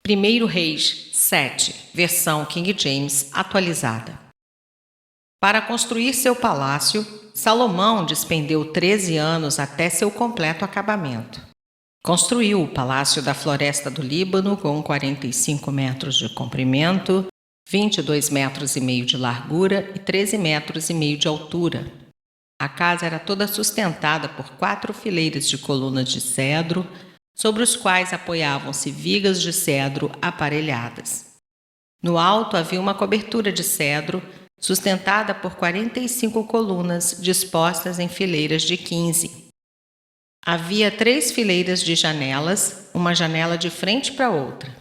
1 Reis 7, versão King James atualizada. Para construir seu palácio, Salomão despendeu 13 anos até seu completo acabamento. Construiu o Palácio da Floresta do Líbano com 45 metros de comprimento, 22 metros e meio de largura e 13 metros e meio de altura. A casa era toda sustentada por 4 fileiras de colunas de cedro, sobre os quais apoiavam-se vigas de cedro aparelhadas. No alto havia uma cobertura de cedro, sustentada por 45 colunas dispostas em fileiras de 15. Havia 3 fileiras de janelas, uma janela de frente para outra.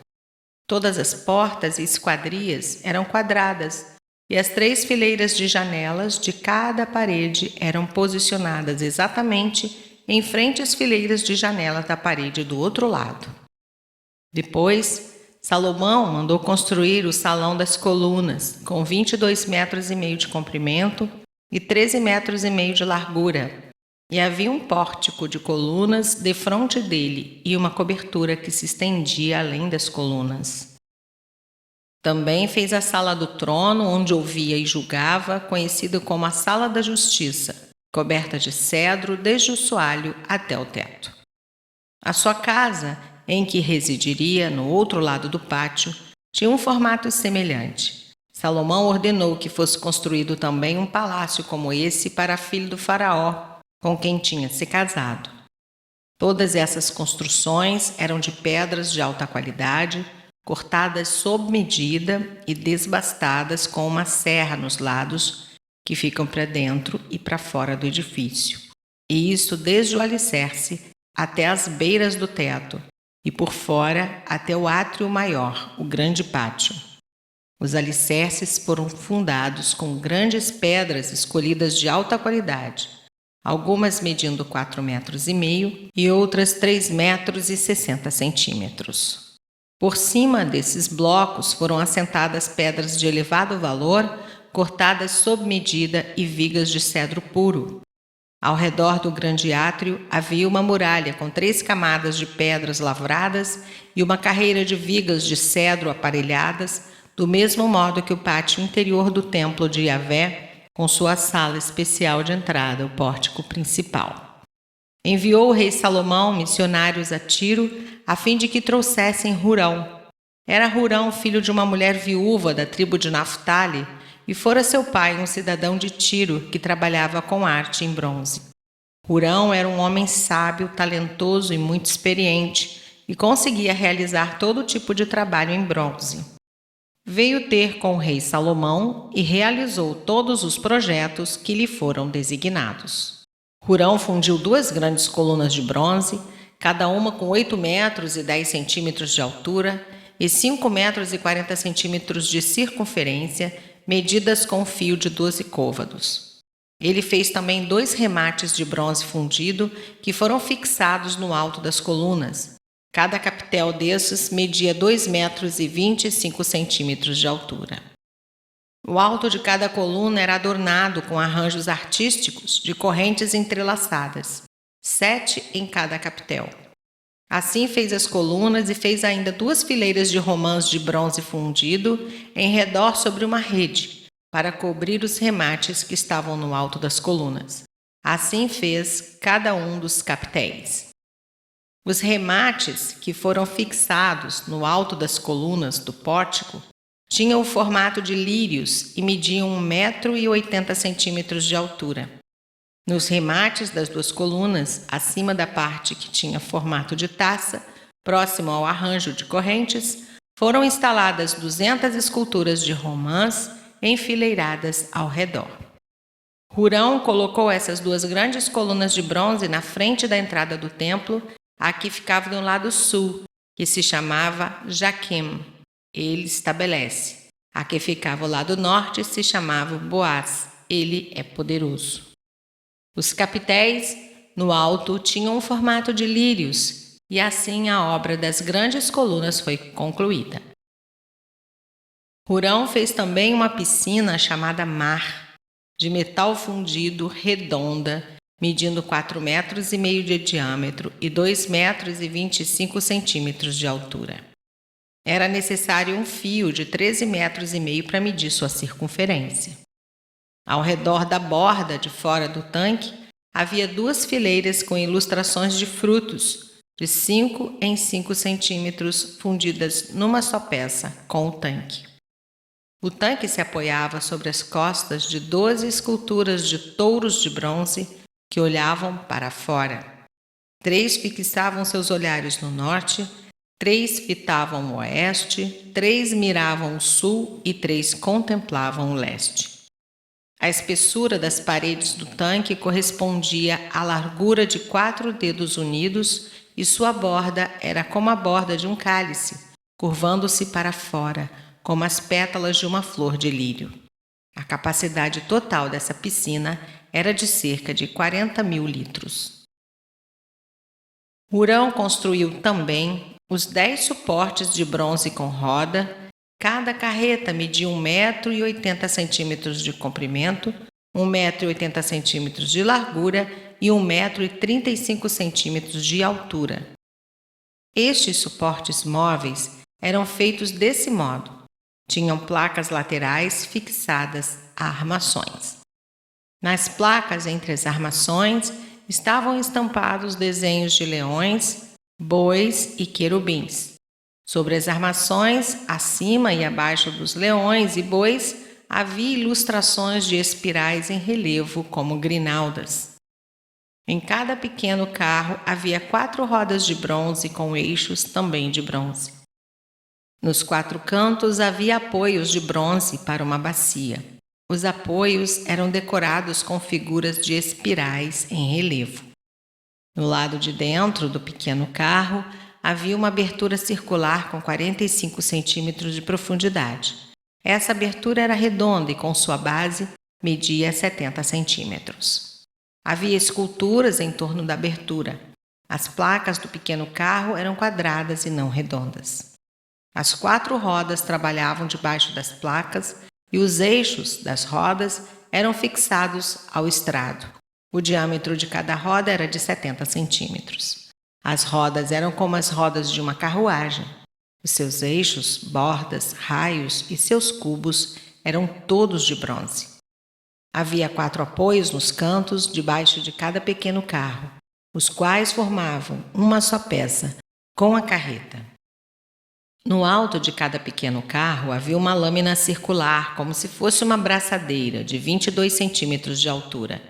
Todas as portas e esquadrias eram quadradas, e as 3 fileiras de janelas de cada parede eram posicionadas exatamente em frente às fileiras de janelas da parede do outro lado. Depois, Salomão mandou construir o Salão das Colunas, com 22 metros e meio de comprimento e 13 metros e meio de largura, e havia um pórtico de colunas defronte dele e uma cobertura que se estendia além das colunas. Também fez a sala do trono, onde ouvia e julgava, conhecida como a Sala da Justiça, coberta de cedro desde o soalho até o teto. A sua casa, em que residiria no outro lado do pátio, tinha um formato semelhante. Salomão ordenou que fosse construído também um palácio como esse para a filha do faraó, com quem tinha se casado. Todas essas construções eram de pedras de alta qualidade, cortadas sob medida e desbastadas com uma serra nos lados, que ficam para dentro e para fora do edifício. E isso desde o alicerce até as beiras do teto, e por fora até o átrio maior, o grande pátio. Os alicerces foram fundados com grandes pedras escolhidas de alta qualidade, algumas medindo 4,5 metros e outras 3,60 metros. Por cima desses blocos foram assentadas pedras de elevado valor, cortadas sob medida e vigas de cedro puro. Ao redor do grande átrio havia uma muralha com 3 camadas de pedras lavradas e uma carreira de vigas de cedro aparelhadas, do mesmo modo que o pátio interior do templo de Yahvé, com sua sala especial de entrada, o pórtico principal. Enviou o rei Salomão missionários a Tiro, a fim de que trouxessem Hurão. Era Hurão filho de uma mulher viúva da tribo de Naftali, e fora seu pai um cidadão de Tiro que trabalhava com arte em bronze. Hurão era um homem sábio, talentoso e muito experiente, e conseguia realizar todo tipo de trabalho em bronze. Veio ter com o rei Salomão e realizou todos os projetos que lhe foram designados. Hurão fundiu 2 grandes colunas de bronze, cada uma com 8 metros e 10 centímetros de altura e 5 metros e 40 centímetros de circunferência, medidas com fio de 12 côvados. Ele fez também 2 remates de bronze fundido que foram fixados no alto das colunas. Cada capitel desses media 2 metros e 25 centímetros de altura. O alto de cada coluna era adornado com arranjos artísticos de correntes entrelaçadas, 7 em cada capitel. Assim fez as colunas e fez ainda 2 fileiras de romãs de bronze fundido em redor sobre uma rede, para cobrir os remates que estavam no alto das colunas. Assim fez cada um dos capitéis. Os remates que foram fixados no alto das colunas do pórtico tinham o formato de lírios e mediam 1,80 metros de altura. Nos remates das 2 colunas, acima da parte que tinha formato de taça, próximo ao arranjo de correntes, foram instaladas 200 esculturas de romãs enfileiradas ao redor. Hurão colocou essas 2 grandes colunas de bronze na frente da entrada do templo, a que ficava do lado sul, que se chamava Jaquim. Ele estabelece. A que ficava ao lado norte se chamava Boaz. Ele é poderoso. Os capitéis, no alto, tinham um formato de lírios, e assim a obra das grandes colunas foi concluída. Hurão fez também uma piscina chamada Mar, de metal fundido, redonda, medindo 4,5 metros de diâmetro e 2,25 metros de altura. Era necessário um fio de 13,5 metros para medir sua circunferência. Ao redor da borda de fora do tanque, havia 2 fileiras com ilustrações de frutos, de 5 em 5 centímetros, fundidas numa só peça com o tanque. O tanque se apoiava sobre as costas de 12 esculturas de touros de bronze que olhavam para fora. 3 fixavam seus olhares no norte, 3 fitavam o oeste, 3 miravam o sul e 3 contemplavam o leste. A espessura das paredes do tanque correspondia à largura de 4 dedos unidos e sua borda era como a borda de um cálice, curvando-se para fora, como as pétalas de uma flor de lírio. A capacidade total dessa piscina era de cerca de 40.000 litros. Hurão construiu também os 10 suportes de bronze com roda. Cada carreta media 1,80 m de comprimento, 1,80 m de largura e 1,35 m de altura. Estes suportes móveis eram feitos desse modo. Tinham placas laterais fixadas a armações. Nas placas entre as armações estavam estampados desenhos de leões, bois e querubins. Sobre as armações, acima e abaixo dos leões e bois, havia ilustrações de espirais em relevo como grinaldas. Em cada pequeno carro havia 4 rodas de bronze com eixos também de bronze. Nos 4 cantos havia apoios de bronze para uma bacia. Os apoios eram decorados com figuras de espirais em relevo. No lado de dentro do pequeno carro havia uma abertura circular com 45 centímetros de profundidade. Essa abertura era redonda e com sua base media 70 centímetros. Havia esculturas em torno da abertura. As placas do pequeno carro eram quadradas e não redondas. As 4 rodas trabalhavam debaixo das placas e os eixos das rodas eram fixados ao estrado. O diâmetro de cada roda era de 70 centímetros. As rodas eram como as rodas de uma carruagem. Os seus eixos, bordas, raios e seus cubos eram todos de bronze. Havia 4 apoios nos cantos debaixo de cada pequeno carro, os quais formavam uma só peça, com a carreta. No alto de cada pequeno carro havia uma lâmina circular, como se fosse uma braçadeira, de 22 centímetros de altura.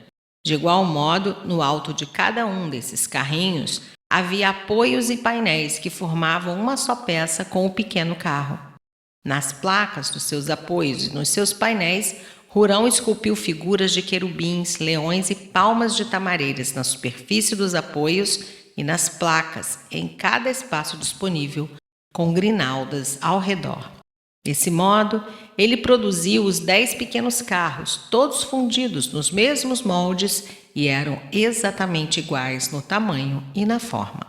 De igual modo, no alto de cada um desses carrinhos, havia apoios e painéis que formavam uma só peça com o pequeno carro. Nas placas dos seus apoios e nos seus painéis, Hurão esculpiu figuras de querubins, leões e palmas de tamareiras na superfície dos apoios e nas placas, em cada espaço disponível, com grinaldas ao redor. Desse modo, ele produziu os 10 pequenos carros, todos fundidos nos mesmos moldes e eram exatamente iguais no tamanho e na forma.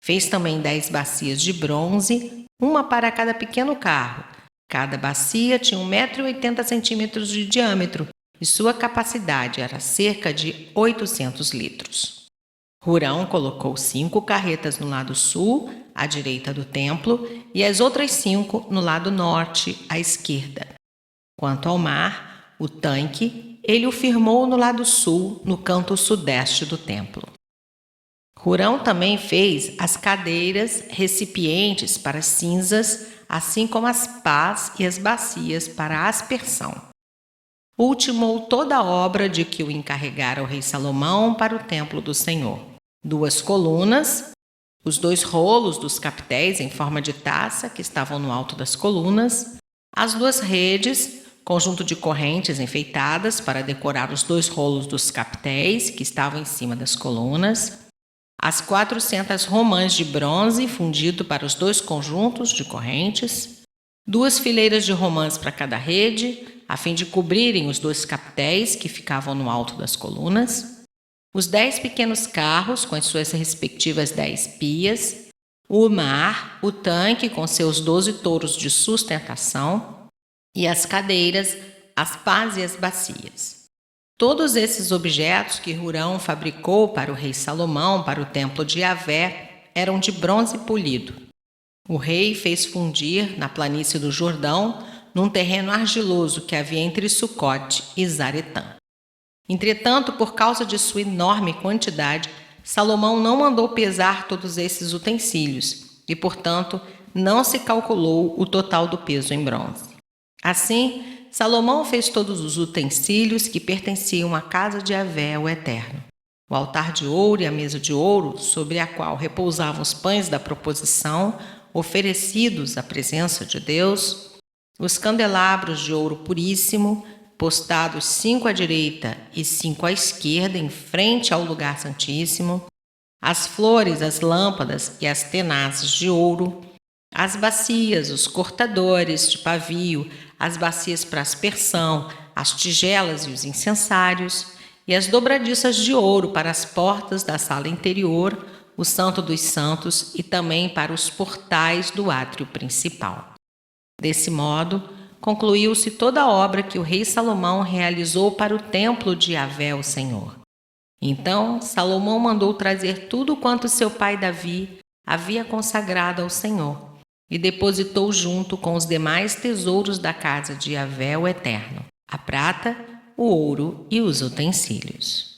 Fez também 10 bacias de bronze, uma para cada pequeno carro. Cada bacia tinha 1,80 m de diâmetro e sua capacidade era cerca de 800 litros. Hurão colocou 5 carretas no lado sul, à direita do templo, e as outras 5 no lado norte, à esquerda. Quanto ao mar, o tanque, ele o firmou no lado sul, no canto sudeste do templo. Hurão também fez as cadeiras, recipientes para cinzas, assim como as pás e as bacias para a aspersão. Ultimou toda a obra de que o encarregara o rei Salomão para o templo do Senhor. 2 colunas, os 2 rolos dos capitéis em forma de taça que estavam no alto das colunas, as 2 redes, conjunto de correntes enfeitadas para decorar os 2 rolos dos capitéis que estavam em cima das colunas, as 400 romãs de bronze fundido para os 2 conjuntos de correntes, 2 fileiras de romãs para cada rede, a fim de cobrirem os 2 capitéis que ficavam no alto das colunas, os 10 pequenos carros com as suas respectivas 10 pias, o mar, o tanque com seus 12 touros de sustentação e as cadeiras, as pás e as bacias. Todos esses objetos que Hurão fabricou para o rei Salomão, para o templo de Yahvé, eram de bronze polido. O rei fez fundir na planície do Jordão, num terreno argiloso que havia entre Sucote e Zaretã. Entretanto, por causa de sua enorme quantidade, Salomão não mandou pesar todos esses utensílios e, portanto, não se calculou o total do peso em bronze. Assim, Salomão fez todos os utensílios que pertenciam à casa de Yahvé, o Eterno: o altar de ouro e a mesa de ouro, sobre a qual repousavam os pães da proposição, oferecidos à presença de Deus, os candelabros de ouro puríssimo, postados 5 à direita e 5 à esquerda, em frente ao lugar santíssimo, as flores, as lâmpadas e as tenazes de ouro, as bacias, os cortadores de pavio, as bacias para aspersão, as tigelas e os incensários, e as dobradiças de ouro para as portas da sala interior, o Santo dos Santos e também para os portais do átrio principal. Desse modo, concluiu-se toda a obra que o rei Salomão realizou para o templo de Yahvé, o Senhor. Então, Salomão mandou trazer tudo quanto seu pai Davi havia consagrado ao Senhor e depositou junto com os demais tesouros da casa de Yahvé, o Eterno: a prata, o ouro e os utensílios.